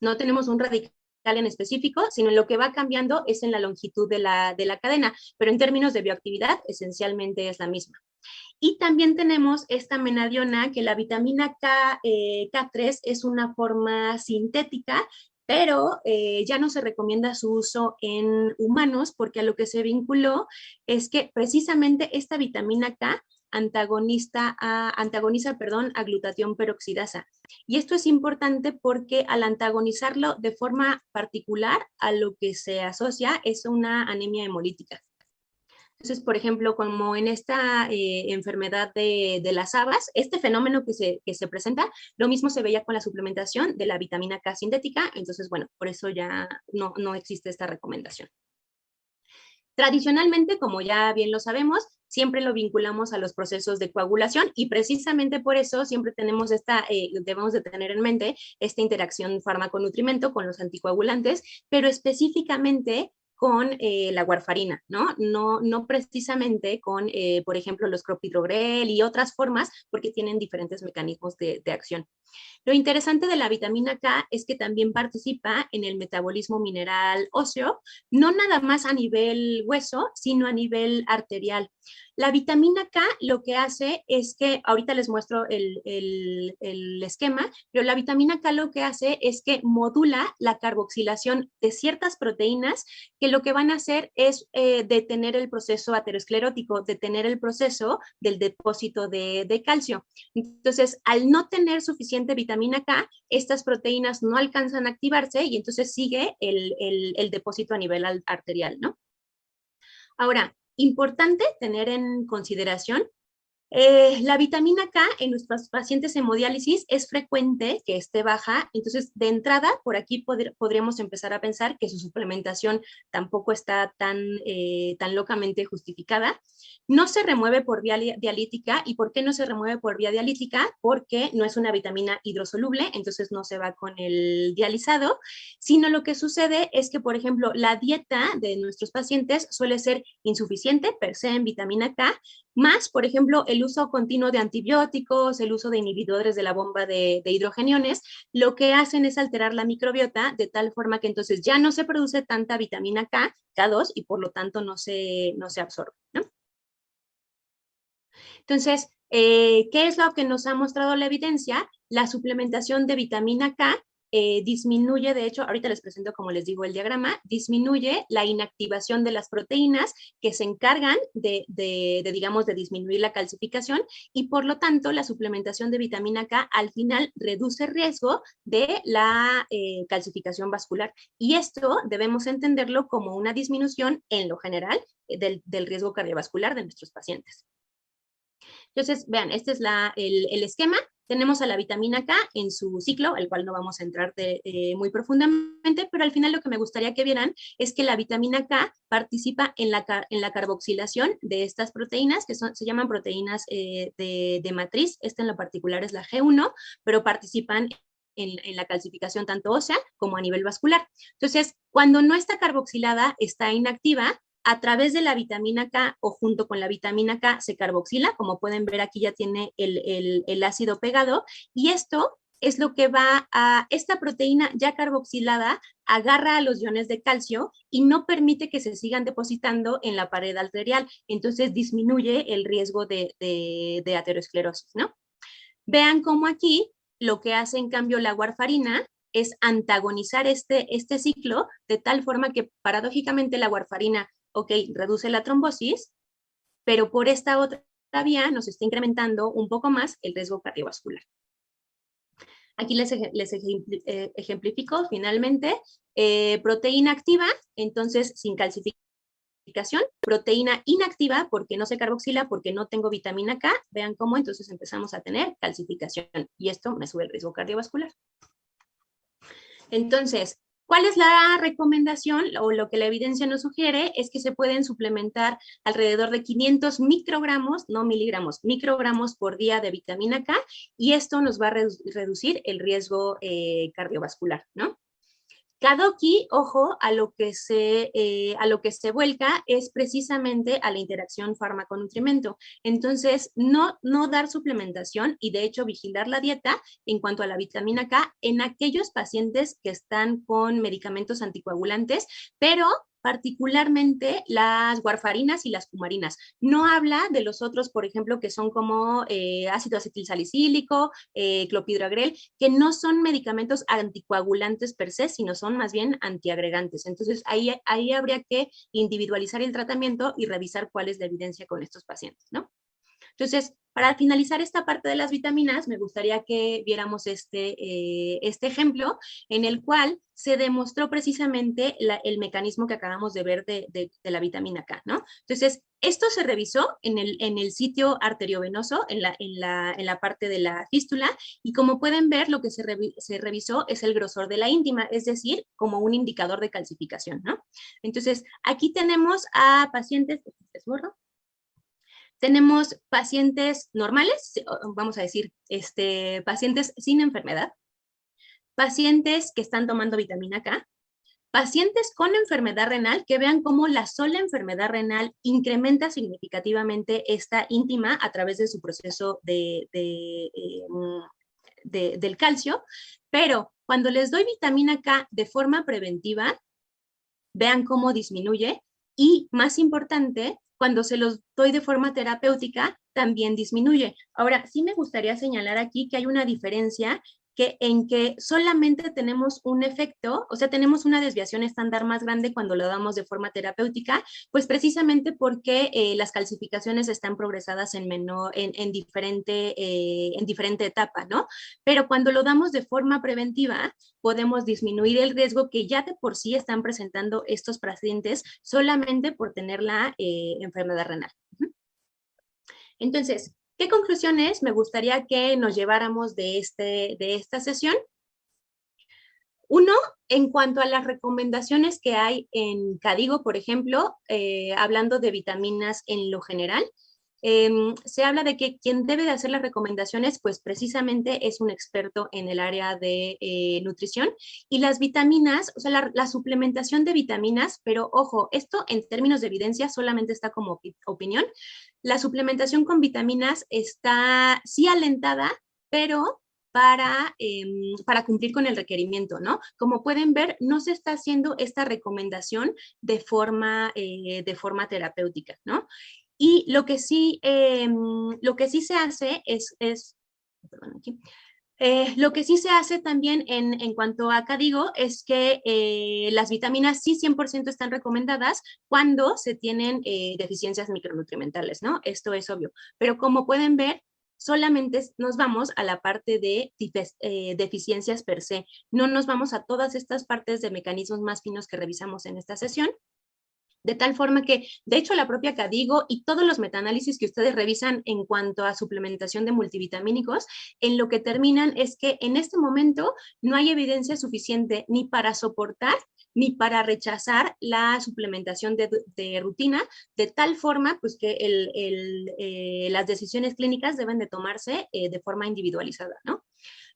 no tenemos un radical en específico, sino en lo que va cambiando es en la longitud de la cadena, pero en términos de bioactividad esencialmente es la misma. Y también tenemos esta menadiona, que la vitamina K3 es una forma sintética, pero ya no se recomienda su uso en humanos porque a lo que se vinculó es que precisamente esta vitamina K antagoniza, a glutatión peroxidasa. Y esto es importante porque al antagonizarlo de forma particular, a lo que se asocia es una anemia hemolítica. Entonces, por ejemplo, como en esta enfermedad de las habas, este fenómeno que se presenta, lo mismo se veía con la suplementación de la vitamina K sintética, entonces, bueno, por eso ya no existe esta recomendación. Tradicionalmente, como ya bien lo sabemos, siempre lo vinculamos a los procesos de coagulación y precisamente por eso siempre tenemos debemos de tener en mente esta interacción fármaco-nutrimento con los anticoagulantes, pero específicamente con la warfarina, ¿no? No precisamente con, por ejemplo, los clopidogrel y otras formas, porque tienen diferentes mecanismos de acción. Lo interesante de la vitamina K es que también participa en el metabolismo mineral óseo, no nada más a nivel hueso, sino a nivel arterial. La vitamina K lo que hace es que, ahorita les muestro el esquema, pero la vitamina K lo que hace es que modula la carboxilación de ciertas proteínas que lo que van a hacer es detener el proceso aterosclerótico, detener el proceso del depósito de calcio. Entonces, al no tener suficiente vitamina K, estas proteínas no alcanzan a activarse y entonces sigue el depósito a nivel arterial, ¿no? Ahora, importante tener en consideración la vitamina K en nuestros pacientes hemodiálisis es frecuente que esté baja, entonces de entrada por aquí podríamos empezar a pensar que su suplementación tampoco está tan locamente justificada. No se remueve por vía dialítica. ¿Y por qué no se remueve por vía dialítica? Porque no es una vitamina hidrosoluble, entonces no se va con el dializado, sino lo que sucede es que, por ejemplo, la dieta de nuestros pacientes suele ser insuficiente per se en vitamina K, más, por ejemplo, el uso continuo de antibióticos, el uso de inhibidores de la bomba de hidrogeniones, lo que hacen es alterar la microbiota de tal forma que entonces ya no se produce tanta vitamina K, K2, y por lo tanto no se absorbe, ¿no? Entonces, ¿qué es lo que nos ha mostrado la evidencia? La suplementación de vitamina K disminuye, de hecho, ahorita les presento, como les digo, el diagrama, disminuye la inactivación de las proteínas que se encargan digamos, de disminuir la calcificación, y por lo tanto la suplementación de vitamina K al final reduce riesgo de la calcificación vascular. Y esto debemos entenderlo como una disminución en lo general del riesgo cardiovascular de nuestros pacientes. Entonces, vean, este es el esquema. Tenemos a la vitamina K en su ciclo, el cual no vamos a entrar muy profundamente, pero al final lo que me gustaría que vieran es que la vitamina K participa en la carboxilación de estas proteínas, que se llaman proteínas de matriz. Esta en lo particular es la G1, pero participan en la calcificación tanto ósea como a nivel vascular. Entonces, cuando no está carboxilada, está inactiva. A través de la vitamina K o junto con la vitamina K se carboxila, como pueden ver aquí ya tiene el ácido pegado, y esto es lo que esta proteína ya carboxilada agarra a los iones de calcio y no permite que se sigan depositando en la pared arterial, entonces disminuye el riesgo de aterosclerosis, ¿no? Vean cómo aquí lo que hace en cambio la warfarina es antagonizar este ciclo de tal forma que paradójicamente la warfarina, ok, reduce la trombosis, pero por esta otra vía nos está incrementando un poco más el riesgo cardiovascular. Aquí les ejemplifico finalmente, proteína activa, entonces sin calcificación, proteína inactiva porque no se carboxila, porque no tengo vitamina K, vean cómo entonces empezamos a tener calcificación y esto me sube el riesgo cardiovascular. Entonces, ¿cuál es la recomendación o lo que la evidencia nos sugiere? Es que se pueden suplementar alrededor de 500 microgramos, no miligramos, microgramos por día de vitamina K, y esto nos va a reducir el riesgo cardiovascular, ¿no? Kadoki, ojo, a lo que se vuelca es precisamente a la interacción fármaco-nutrimento. Entonces, no dar suplementación y de hecho vigilar la dieta en cuanto a la vitamina K en aquellos pacientes que están con medicamentos anticoagulantes, pero particularmente las warfarinas y las cumarinas. No habla de los otros, por ejemplo, que son como ácido acetilsalicílico, clopidogrel, que no son medicamentos anticoagulantes per se, sino son más bien antiagregantes. Entonces, ahí habría que individualizar el tratamiento y revisar cuál es la evidencia con estos pacientes, ¿no? Entonces, para finalizar esta parte de las vitaminas, me gustaría que viéramos este ejemplo en el cual se demostró precisamente el mecanismo que acabamos de ver de la vitamina K, ¿no? Entonces, esto se revisó en el sitio arteriovenoso, en la parte de la fístula, y como pueden ver, lo que se revisó es el grosor de la íntima, es decir, como un indicador de calcificación, ¿no? Entonces, aquí tenemos a pacientes, ¿les borro? Tenemos pacientes normales, vamos a decir, pacientes sin enfermedad, pacientes que están tomando vitamina K, pacientes con enfermedad renal, que vean cómo la sola enfermedad renal incrementa significativamente esta íntima a través de su proceso del calcio, pero cuando les doy vitamina K de forma preventiva, vean cómo disminuye, y más importante, cuando se los doy de forma terapéutica, también disminuye. Ahora, sí me gustaría señalar aquí que hay una diferencia en que solamente tenemos un efecto, o sea, tenemos una desviación estándar más grande cuando lo damos de forma terapéutica, pues precisamente porque las calcificaciones están progresadas en diferente etapa, ¿no? Pero cuando lo damos de forma preventiva, podemos disminuir el riesgo que ya de por sí están presentando estos pacientes solamente por tener la enfermedad renal. Entonces, ¿qué conclusiones me gustaría que nos lleváramos de esta sesión? Uno, en cuanto a las recomendaciones que hay en KDIGO, por ejemplo, hablando de vitaminas en lo general, se habla de que quien debe de hacer las recomendaciones, pues precisamente es un experto en el área de nutrición, y las vitaminas, o sea, la suplementación de vitaminas, pero ojo, esto en términos de evidencia solamente está como opinión. La suplementación con vitaminas está sí alentada, pero para cumplir con el requerimiento, ¿no? Como pueden ver, no se está haciendo esta recomendación de forma terapéutica, ¿no? Y lo que sí se hace es perdón, aquí, Lo que sí se hace también en cuanto a CADIGO es que las vitaminas sí 100% están recomendadas cuando se tienen deficiencias micronutrimentales, ¿no? Esto es obvio. Pero como pueden ver, solamente nos vamos a la parte de deficiencias per se. No nos vamos a todas estas partes de mecanismos más finos que revisamos en esta sesión. De tal forma que, de hecho, la propia CADIGO y todos los metaanálisis que ustedes revisan en cuanto a suplementación de multivitamínicos, en lo que terminan es que en este momento no hay evidencia suficiente ni para soportar ni para rechazar la suplementación de rutina, de tal forma pues, que las decisiones clínicas deben de tomarse de forma individualizada, ¿no?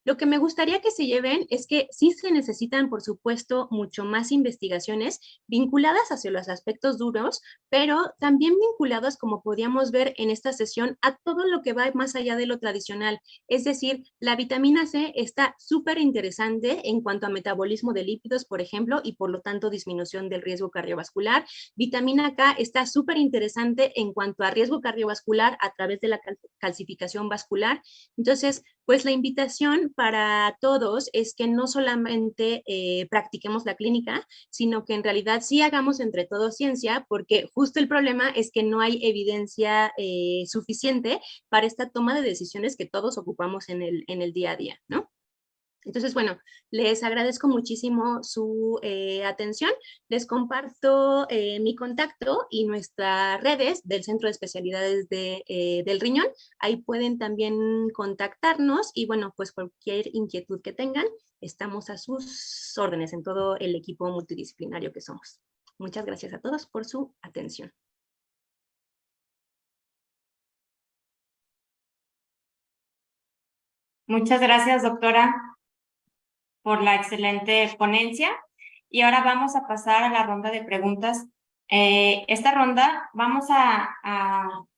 Lo que me gustaría que se lleven es que sí se necesitan, por supuesto, mucho más investigaciones vinculadas hacia los aspectos duros, pero también vinculadas, como podíamos ver en esta sesión, a todo lo que va más allá de lo tradicional. Es decir, la vitamina C está súper interesante en cuanto a metabolismo de lípidos, por ejemplo, y por lo tanto disminución del riesgo cardiovascular. Vitamina K está súper interesante en cuanto a riesgo cardiovascular a través de la calcificación vascular. Entonces, pues la invitación para todos es que no solamente practiquemos la clínica, sino que en realidad sí hagamos entre todos ciencia, porque justo el problema es que no hay evidencia suficiente para esta toma de decisiones que todos ocupamos en el día a día, ¿no? Entonces, bueno, les agradezco muchísimo su atención. Les comparto mi contacto y nuestras redes del Centro de Especialidades del Riñón. Ahí pueden también contactarnos y, bueno, pues cualquier inquietud que tengan, estamos a sus órdenes en todo el equipo multidisciplinario que somos. Muchas gracias a todos por su atención. Muchas gracias, doctora, por la excelente ponencia. Y ahora vamos a pasar a la ronda de preguntas. Esta ronda vamos a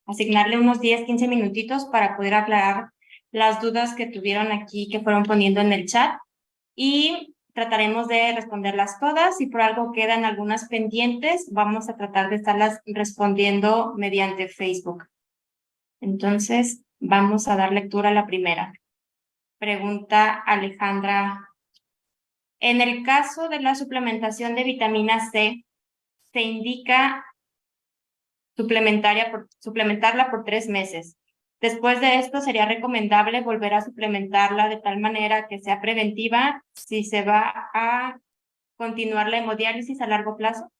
asignarle unos 10, 15 minutitos para poder aclarar las dudas que tuvieron aquí, que fueron poniendo en el chat. Y trataremos de responderlas todas. Si por algo quedan algunas pendientes, vamos a tratar de estarlas respondiendo mediante Facebook. Entonces, vamos a dar lectura a la primera. Pregunta Alejandra. En el caso de la suplementación de vitamina C, se indica suplementarla por 3 meses. Después de esto, sería recomendable volver a suplementarla de tal manera que sea preventiva si se va a continuar la hemodiálisis a largo plazo.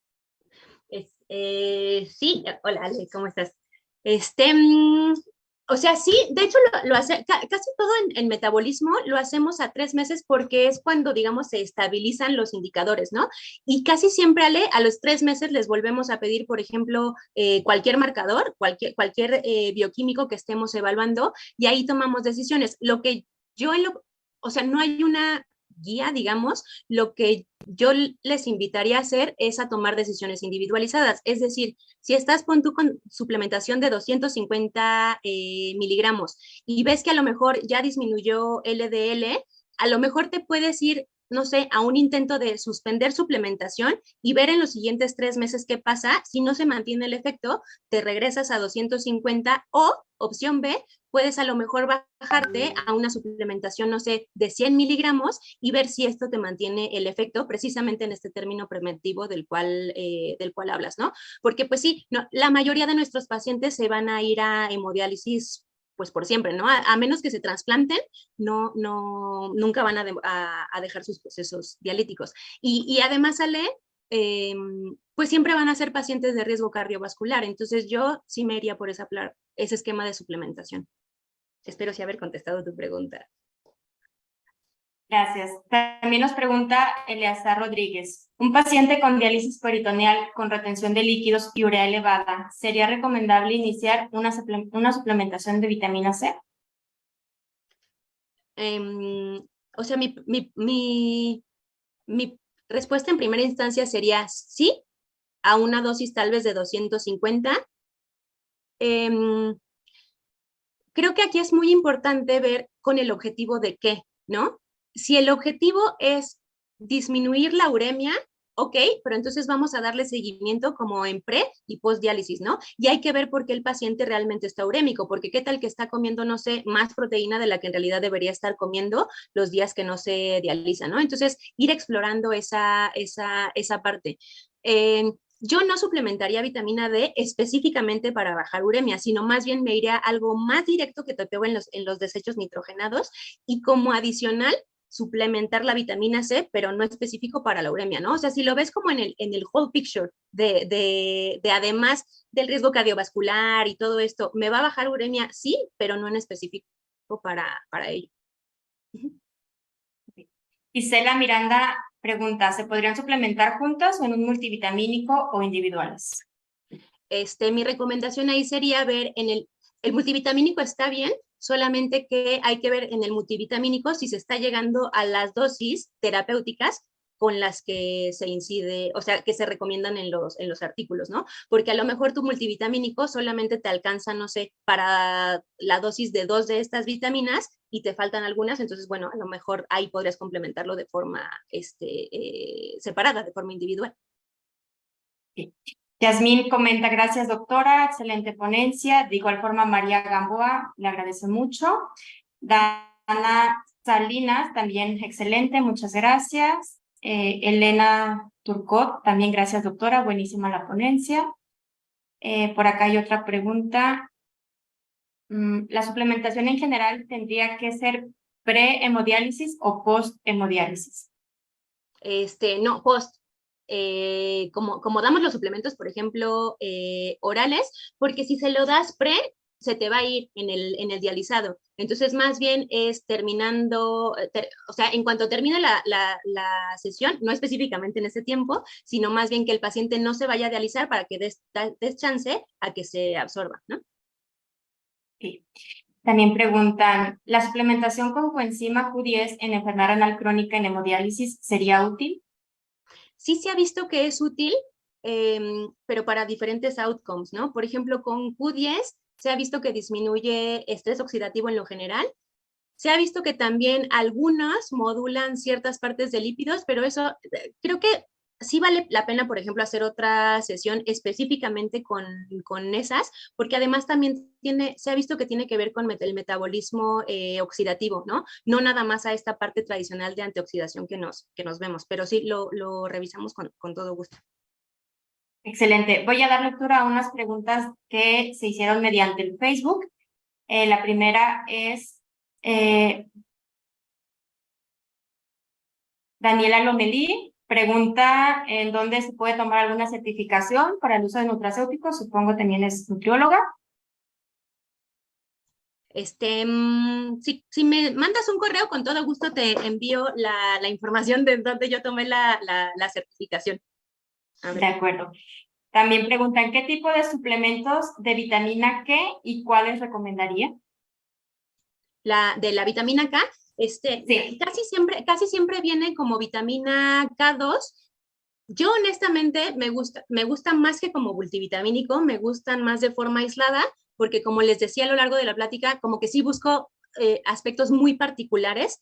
Sí, hola Ale, ¿cómo estás? O sea, sí, de hecho lo hace, casi todo en metabolismo lo hacemos a 3 meses porque es cuando, digamos, se estabilizan los indicadores, ¿no? Y casi siempre, Ale, a los 3 meses les volvemos a pedir, por ejemplo, cualquier marcador, cualquier bioquímico que estemos evaluando, y ahí tomamos decisiones. Lo que yo, o sea, no hay una guía, digamos, lo que yo les invitaría a hacer es a tomar decisiones individualizadas. Es decir, si estás con tu suplementación de 250 miligramos y ves que a lo mejor ya disminuyó LDL, a lo mejor te puedes ir, no sé, a un intento de suspender suplementación y ver en los siguientes 3 meses qué pasa. Si no se mantiene el efecto, te regresas a 250 o, opción B, puedes a lo mejor bajarte a una suplementación, no sé, de 100 miligramos y ver si esto te mantiene el efecto precisamente en este término preventivo del cual hablas, ¿no? Porque pues sí, no, la mayoría de nuestros pacientes se van a ir a hemodiálisis pues por siempre, ¿no? A menos que se trasplanten, nunca van a dejar sus procesos dialíticos. Y además, Ale, pues siempre van a ser pacientes de riesgo cardiovascular. Entonces yo sí me iría por ese esquema de suplementación. Espero sí haber contestado tu pregunta. Gracias. También nos pregunta Eleazar Rodríguez. Un paciente con diálisis peritoneal con retención de líquidos y urea elevada, ¿sería recomendable iniciar una suplementación de vitamina C? O sea, mi respuesta en primera instancia sería sí, a una dosis tal vez de 250. Creo que aquí es muy importante ver con el objetivo de qué, ¿no? Si el objetivo es disminuir la uremia, ok, pero entonces vamos a darle seguimiento como en pre y post diálisis, ¿no? Y hay que ver por qué el paciente realmente está urémico, porque qué tal que está comiendo, no sé, más proteína de la que en realidad debería estar comiendo los días que no se dializa, ¿no? Entonces, ir explorando esa parte. Yo no suplementaría vitamina D específicamente para bajar uremia, sino más bien me iría a algo más directo que te pego en los desechos nitrogenados y como adicional suplementar la vitamina C, pero no específico para la uremia, ¿no? O sea, si lo ves como en el whole picture de además del riesgo cardiovascular y todo esto, ¿me va a bajar uremia? Sí, pero no en específico para ello. Isela Miranda pregunta, ¿se podrían suplementar juntos o en un multivitamínico o individuales? Mi recomendación ahí sería ver el multivitamínico está bien, solamente que hay que ver en el multivitamínico si se está llegando a las dosis terapéuticas con las que se incide, o sea, que se recomiendan en los artículos, ¿no? Porque a lo mejor tu multivitamínico solamente te alcanza, no sé, para la dosis de 2 de estas vitaminas y te faltan algunas, entonces, bueno, a lo mejor ahí podrías complementarlo de forma separada, de forma individual. Sí. Yasmín comenta, gracias doctora, excelente ponencia. De igual forma, María Gamboa le agradece mucho. Dana Salinas, también excelente, muchas gracias. Elena Turcot, también gracias doctora, buenísima la ponencia. Por acá hay otra pregunta. ¿La suplementación en general tendría que ser pre-hemodiálisis o post-hemodiálisis? No, post. Como damos los suplementos, por ejemplo, orales, porque si se lo das pre, se te va a ir en el dializado. Entonces, más bien es terminando, o sea, en cuanto termine la sesión, no específicamente en ese tiempo, sino más bien que el paciente no se vaya a dializar para que des chance a que se absorba, ¿no? Sí. También preguntan, ¿la suplementación con coenzima Q10 en enfermedad renal crónica en hemodiálisis sería útil? Sí se ha visto que es útil, pero para diferentes outcomes, ¿no? Por ejemplo, con Q10 se ha visto que disminuye estrés oxidativo en lo general. Se ha visto que también algunas modulan ciertas partes de lípidos, pero eso creo que sí vale la pena, por ejemplo, hacer otra sesión específicamente con esas, porque además también se ha visto que tiene que ver con el metabolismo oxidativo, ¿no? No nada más a esta parte tradicional de antioxidación que nos vemos, pero sí lo revisamos con todo gusto. Excelente. Voy a dar lectura a unas preguntas que se hicieron mediante el Facebook. La primera es Daniela Lomelí. Pregunta en dónde se puede tomar alguna certificación para el uso de nutracéuticos. Supongo también es nutrióloga. Si me mandas un correo, con todo gusto te envío la información de dónde yo tomé la certificación. De acuerdo. También preguntan, ¿qué tipo de suplementos de vitamina K y cuáles recomendaría? De la vitamina K, Sí. casi siempre viene como vitamina K2. Yo honestamente me gusta más que como multivitamínico, me gustan más de forma aislada, porque como les decía a lo largo de la plática, como que sí busco aspectos muy particulares,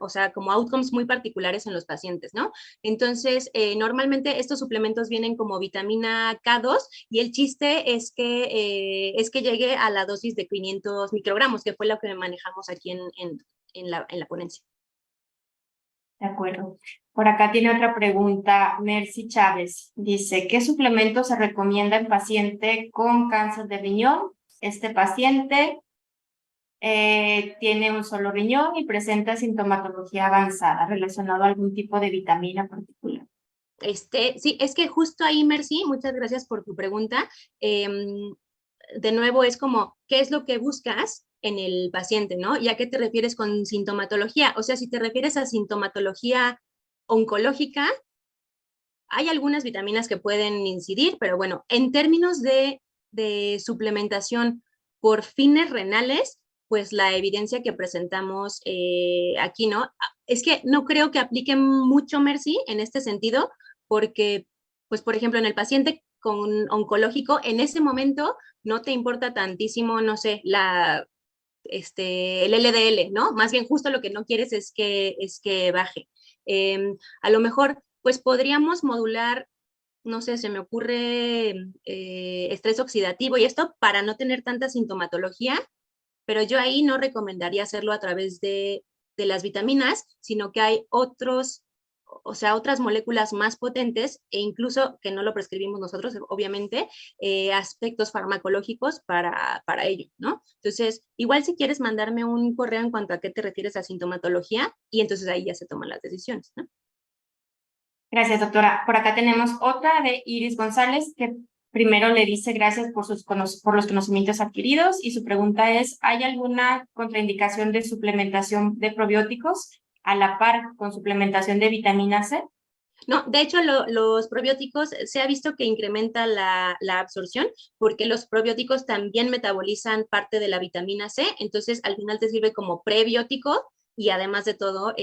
o sea, como outcomes muy particulares en los pacientes, ¿no? Entonces, normalmente estos suplementos vienen como vitamina K2 y el chiste es que llegue a la dosis de 500 microgramos, que fue lo que manejamos aquí en la ponencia. De acuerdo. Por acá tiene otra pregunta, Mercy Chávez. Dice, ¿qué suplemento se recomienda en paciente con cáncer de riñón? Este paciente tiene un solo riñón y presenta sintomatología avanzada relacionado a algún tipo de vitamina particular. Sí, es que justo ahí, Mercy, muchas gracias por tu pregunta. De nuevo, es como, ¿qué es lo que buscas en el paciente, no? ¿Y a qué te refieres con sintomatología? O sea, si te refieres a sintomatología oncológica, hay algunas vitaminas que pueden incidir, pero bueno, en términos de suplementación por fines renales, pues la evidencia que presentamos aquí, ¿no? Es que no creo que aplique mucho, Mercy, en este sentido, porque, pues, por ejemplo, en el paciente con oncológico, en ese momento no te importa tantísimo, no sé, el LDL, ¿no? Más bien justo lo que no quieres es que baje. A lo mejor pues podríamos modular, no sé, se me ocurre estrés oxidativo y esto para no tener tanta sintomatología, pero yo ahí no recomendaría hacerlo a través de las vitaminas, sino que hay otros, o sea, otras moléculas más potentes e incluso que no lo prescribimos nosotros, obviamente, aspectos farmacológicos para ello, ¿no? Entonces, igual si quieres mandarme un correo en cuanto a qué te refieres a sintomatología y entonces ahí ya se toman las decisiones, ¿no? Gracias, doctora. Por acá tenemos otra de Iris González, que primero le dice gracias por por los conocimientos adquiridos y su pregunta es, ¿hay alguna contraindicación de suplementación de probióticos a la par con suplementación de vitamina C? No, de hecho, los probióticos se ha visto que incrementa la absorción porque los probióticos también metabolizan parte de la vitamina C, entonces al final te sirve como prebiótico y además de todo,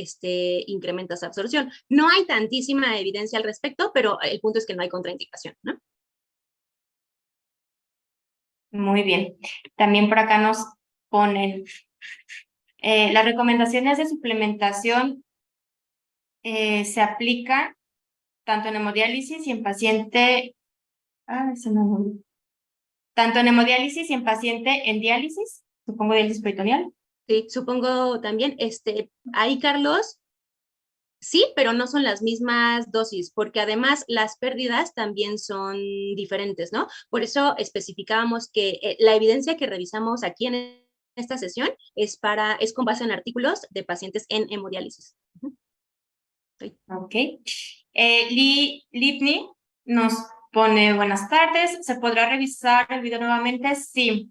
incrementas absorción. No hay tantísima evidencia al respecto, pero el punto es que no hay contraindicación, ¿no? Muy bien. También por acá nos ponen las recomendaciones de suplementación se aplican tanto en hemodiálisis y en paciente, se me olvidó. Tanto en hemodiálisis y en paciente en diálisis, supongo diálisis peritoneal. Sí, supongo también, ahí Carlos, sí, pero no son las mismas dosis, porque además las pérdidas también son diferentes, ¿no? Por eso especificábamos que la evidencia que revisamos aquí en esta sesión es con base en artículos de pacientes en hemodiálisis. Sí. Ok. Lipni nos pone buenas tardes. ¿Se podrá revisar el video nuevamente? Sí.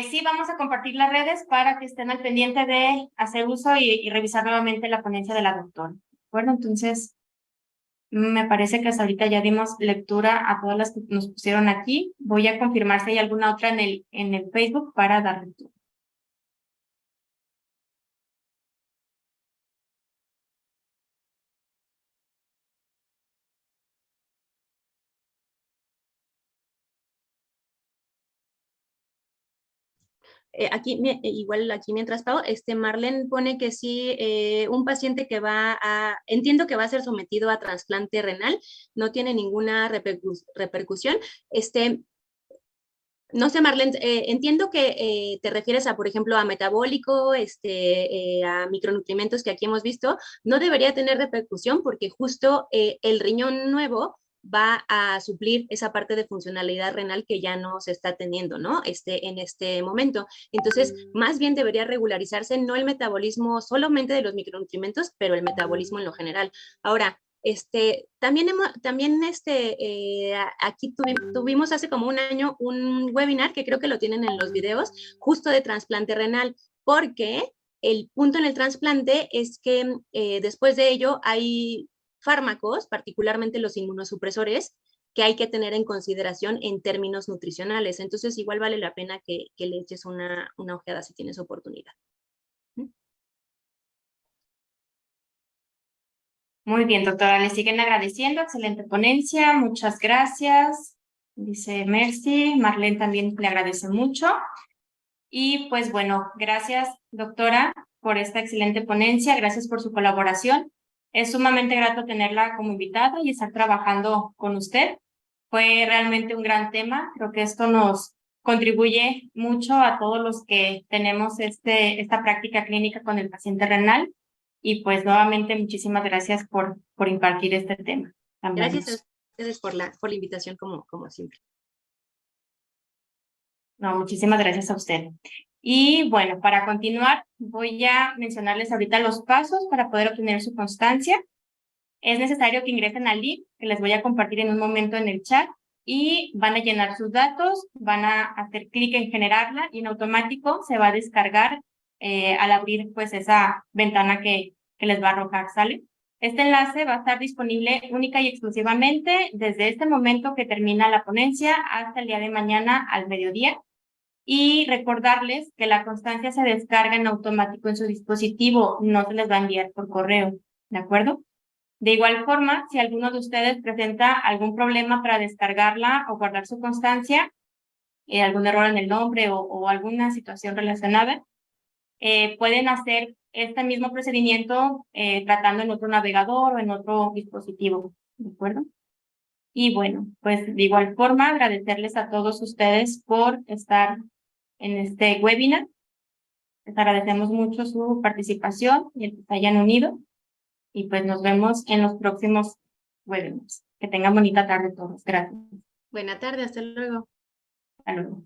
Sí, vamos a compartir las redes para que estén al pendiente de hacer uso y revisar nuevamente la ponencia de la doctora. ¿De acuerdo? Entonces, me parece que hasta ahorita ya dimos lectura a todas las que nos pusieron aquí. Voy a confirmar si hay alguna otra en el Facebook para dar lectura. Igual aquí mientras Pau, Marlene pone que sí, un paciente que entiendo que va a ser sometido a trasplante renal, no tiene ninguna repercusión. No sé, Marlene, entiendo que te refieres a, por ejemplo, a metabólico, a micronutrientes que aquí hemos visto. No debería tener repercusión porque justo el riñón nuevo va a suplir esa parte de funcionalidad renal que ya no se está teniendo, ¿no? En este momento. Entonces, más bien debería regularizarse no el metabolismo solamente de los micronutrientes, pero el metabolismo en lo general. Ahora, también aquí tuvimos hace como un año un webinar que creo que lo tienen en los videos, justo de trasplante renal, porque el punto en el trasplante es que después de ello hay fármacos, particularmente los inmunosupresores, que hay que tener en consideración en términos nutricionales. Entonces, igual vale la pena que le eches una ojeada si tienes oportunidad. Muy bien, doctora, le siguen agradeciendo. Excelente ponencia, muchas gracias. Dice Mercy, Marlene también le agradece mucho. Y pues bueno, gracias, doctora, por esta excelente ponencia. Gracias por su colaboración. Es sumamente grato tenerla como invitada y estar trabajando con usted. Fue realmente un gran tema. Creo que esto nos contribuye mucho a todos los que tenemos esta práctica clínica con el paciente renal. Y pues nuevamente muchísimas gracias por impartir este tema. Gracias a ustedes por la invitación como siempre. No, muchísimas gracias a usted. Y bueno, para continuar, voy a mencionarles ahorita los pasos para poder obtener su constancia. Es necesario que ingresen al link que les voy a compartir en un momento en el chat y van a llenar sus datos, van a hacer clic en generarla y en automático se va a descargar al abrir pues esa ventana que les va a arrojar, ¿sale? Este enlace va a estar disponible única y exclusivamente desde este momento que termina la ponencia hasta el día de mañana al mediodía. Y recordarles que la constancia se descarga en automático en su dispositivo, no se les va a enviar por correo, ¿de acuerdo? De igual forma, si alguno de ustedes presenta algún problema para descargarla o guardar su constancia, algún error en el nombre o alguna situación relacionada, pueden hacer este mismo procedimiento tratando en otro navegador o en otro dispositivo, ¿de acuerdo? Y bueno, pues de igual forma agradecerles a todos ustedes por estar en este webinar. Les agradecemos mucho su participación y el que se hayan unido. Y pues nos vemos en los próximos webinars. Que tengan bonita tarde todos. Gracias. Buena tarde, hasta luego. Hasta luego.